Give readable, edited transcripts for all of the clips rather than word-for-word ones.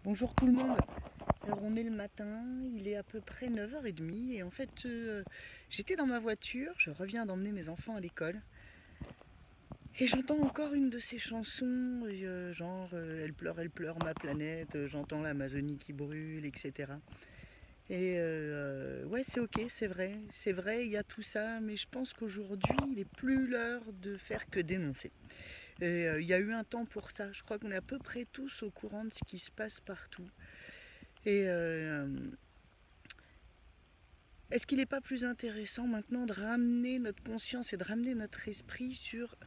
Bonjour tout le monde. Alors on est le matin, il est à peu près 9h30 et en fait j'étais dans ma voiture, je reviens d'emmener mes enfants à l'école et j'entends encore une de ces chansons genre elle pleure ma planète, j'entends l'Amazonie qui brûle, etc. Et ouais c'est ok, c'est vrai, il y a tout ça, mais je pense qu'aujourd'hui il n'est plus l'heure de faire que dénoncer. Et il y a eu un temps pour ça, je crois qu'on est à peu près tous au courant de ce qui se passe partout. Et est-ce qu'il n'est pas plus intéressant maintenant de ramener notre conscience et de ramener notre esprit sur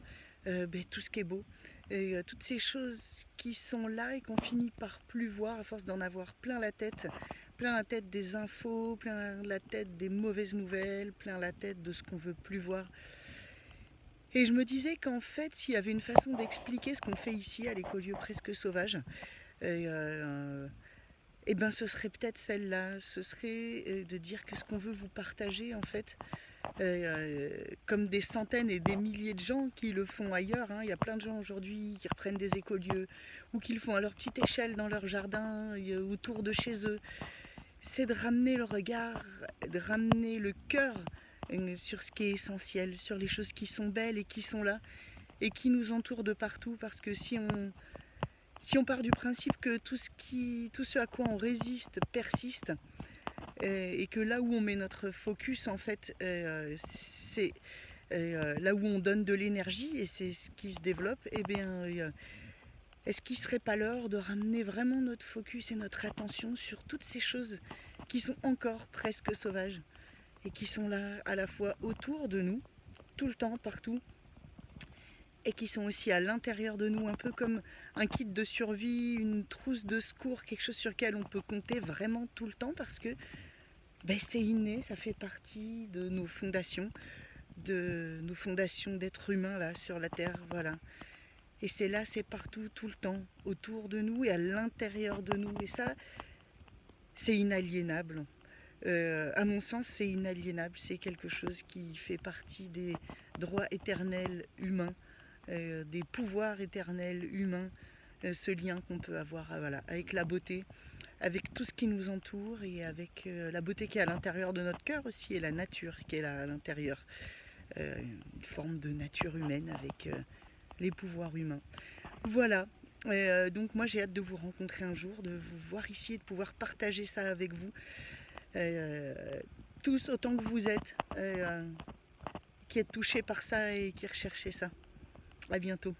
tout ce qui est beau et toutes ces choses qui sont là et qu'on finit par plus voir à force d'en avoir plein la tête des infos, plein la tête des mauvaises nouvelles, plein la tête de ce qu'on veut plus voir. Et je me disais qu'en fait, s'il y avait une façon d'expliquer ce qu'on fait ici à l'écolieu presque sauvage, et, eh ben ce serait peut-être celle-là, ce serait de dire que ce qu'on veut vous partager en fait, comme des centaines et des milliers de gens qui le font ailleurs, hein. Il y a plein de gens aujourd'hui qui reprennent des écolieux ou qui le font à leur petite échelle dans leur jardin, autour de chez eux. C'est de ramener le regard, de ramener le cœur sur ce qui est essentiel, sur les choses qui sont belles et qui sont là et qui nous entourent de partout parce que si on part du principe que tout ce à quoi on résiste persiste, et que là où on met notre focus, en fait, c'est là où on donne de l'énergie et c'est ce qui se développe, eh bien, est-ce qu'il ne serait pas l'heure de ramener vraiment notre focus et notre attention sur toutes ces choses qui sont encore presque sauvages et qui sont là à la fois autour de nous, tout le temps, partout, et qui sont aussi à l'intérieur de nous, un peu comme un kit de survie, une trousse de secours, quelque chose sur lequel on peut compter vraiment tout le temps parce que c'est inné, ça fait partie de nos fondations d'êtres humains là sur la Terre, voilà. Et c'est là, c'est partout, tout le temps, autour de nous et à l'intérieur de nous. Et ça, c'est inaliénable. À mon sens, c'est inaliénable. C'est quelque chose qui fait partie des droits éternels humains, des pouvoirs éternels humains, ce lien qu'on peut avoir voilà, avec la beauté, avec tout ce qui nous entoure et avec la beauté qui est à l'intérieur de notre cœur aussi et la nature qui est là à l'intérieur. Une forme de nature humaine avec les pouvoirs humains. Voilà. Donc moi j'ai hâte de vous rencontrer un jour, de vous voir ici et de pouvoir partager ça avec vous. Euh, Tous autant que vous êtes, qui êtes touchés par ça et qui recherchez ça. À bientôt.